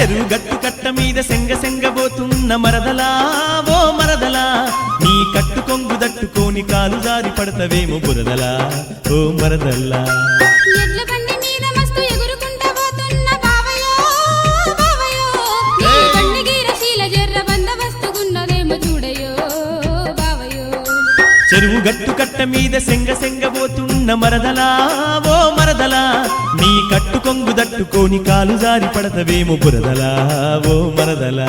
చెరువు గట్టు కట్ట మీద సెంగబోతున్న మరదలా ఓ మరదలా నీ కట్టు కొంగు దట్టుకోని కాలు జారి పడతవేమో బురదలా ఓ మరదల్లా ఎడ్ల బండి మీద మస్తు ఎగురుకుంటా పోతున్న బావయో బావయో నీ బండి గీరశీల జర్ర బందవస్తుగున్నదేమో చూడయో బావయో చెరువు గట్టు కట్ట మీద సెంగబోతున్న మరదలా ఓ మరదలా నీ కట్టు కొంగు దట్టుకోని కాలు జారి పడతవేమో బురదలా ఓ మరదలా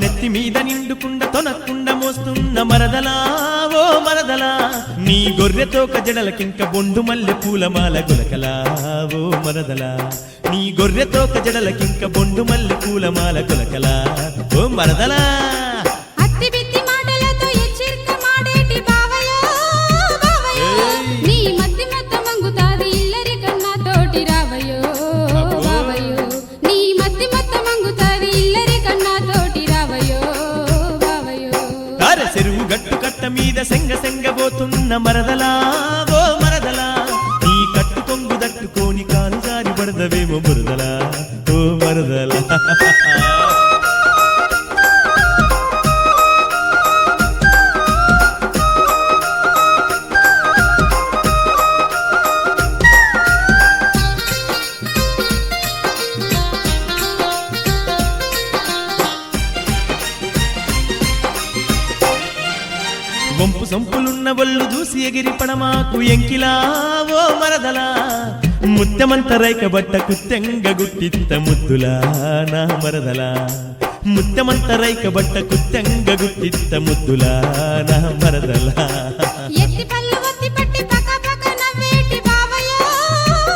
నెత్తి మీద నిండుకుండ తొనకుండా మోస్తున్న మరదలా ఓ మరదలా నీ గొర్రెతో కజడలకింక బొండు మల్లె పూలమాల గులకలా ఓ మరదలా నీ గొర్రెతో కజడలకింక బొండు మల్లె పూలమాల గులకలా ఓ మరదలా అత్తి బిత్తి మాటలతో ఎచ్చిర్క మాడేటి బావయో బావయో నీ మత్తి మత్త మంగుతాది ఇల్లరి కన్నా తోటి రావయో బావయో నీ మత్తి మత్త మంగుతాది ఇల్లరి కన్నా తోటి రావయో బావయో చెరువు గట్టు కట్ట మీద సెంగబోతున్న మరదలా ఓ మరదలా నీ కట్టు కొంగు దట్టుకోని కాలు జారి పడదవేమో బురదలా ఓ మరదలా వంపు సంపులున్న వల్లు చూసి ఎగిరి పడమాకు ఎంకిలా ఓ మరదలా ముత్తమంత రైక బట్ట కుత్తెంగ గుట్టిత్త ముద్దులా నా మరదలా ముత్తమంత రైక బట్ట కుత్తెంగ గుట్టిత్త ముద్దులా నా మరదలా ఎత్తి పళ్ళు ఒత్తి పట్టి పక పక నవ్వేటి బావయో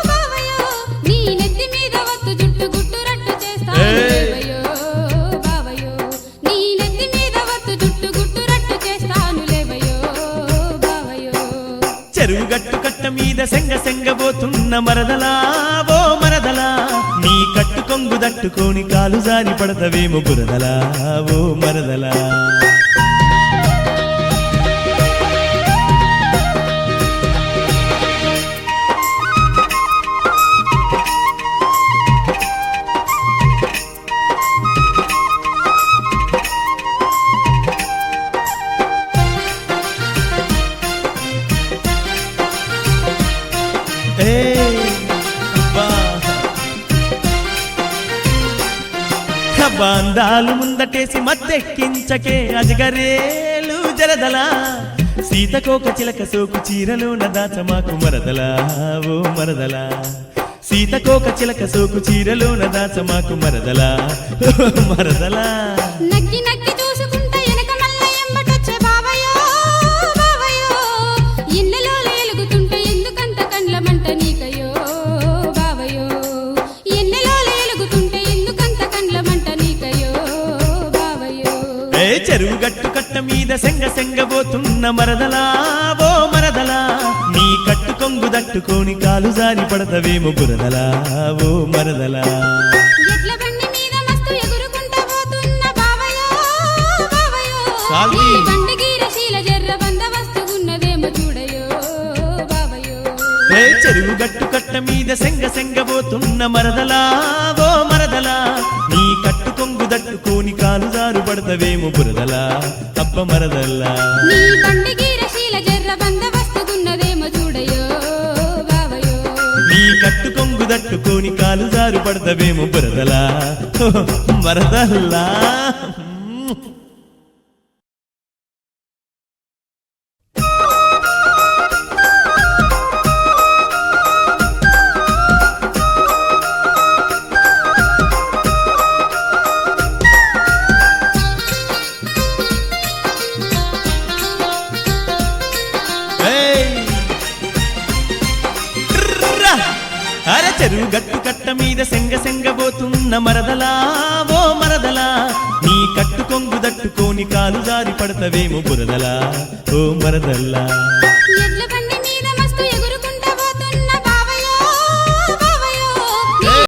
బావయో నీ నెత్తి మీద వత్తు జుట్టు గుట్టు రట్టు చేస్తాను లేవయో బావయో నీ నెత్తి మీద వత్తు జుట్టు గుట్టు రట్టు చేస్తాను లేవయో బావయో చెరువు గట్టు కట్ట మీద సెంగబోతున్న మరదలా ఓ మరదలా నీ కట్టు కొంగు దట్టుకోని కాలు జారి పడతవేమో బురదలా ఓ మరదలా బాందాలు ముందటేసి మత్తెక్కించకే అజగరేలు జరదలా సీతకోక చిలక సోకు చీరలోన దాచమాకు మరదలా ఓ మరదలా సీతకోక చిలక సోకు చీరలోన దాచమాకు మరదలా మరదలా నక్కి నక్కి చూసుకుంటా ఎనక మల్ల ఎంబటొచ్చే బావయో బావయో ఇన్నెలో లేలుగుతుంటే ఎందుకంత కండ్లమంట నీకయో బావయో ఎన్నెలో లేలుగుతుంటే ఎందుకంత కండ్లమంట నీకయో బావయో చెరువు గట్టు కట్ట మీద సెంగబోతున్న మరదలా ఓ మరదలా నీ కట్టు కొంగు దట్టుకోని కాలు జారి పడతవేమో బురదలా ఓ మరదలా ఎడ్ల బండి మీద మస్తు ఎగురుకుంటా పోతున్న బావయో బావయో సాల్వి. నీ బండి గీరశీల జర్ర బందవస్తుగున్నదేమో చూడయో బావయో చెరువు గట్టు కట్ట మీద సెంగబోతున్న మరదలా ఓ మరదలా నీ కట్టు కొంగు దట్టుకోని కాలు జారు పడతవేమో బురదలా అబ్బ మరదల్లా నీ బండి గీరశీల జర్ర బందవస్తుగున్నదేమో చూడయో బావయో నీ కట్టు కొంగు దట్టుకోని కాలు జారు పడతవేమో బురదలా మరదల్లా అరే చెరువు గట్టు కట్ట మీద సెంగబోతున్న మరదలా ఓ మరదలా నీ కట్టు కొంగు దట్టుకోని కాలు జారి పడతవేమో బురదలా ఓ మరదల్లా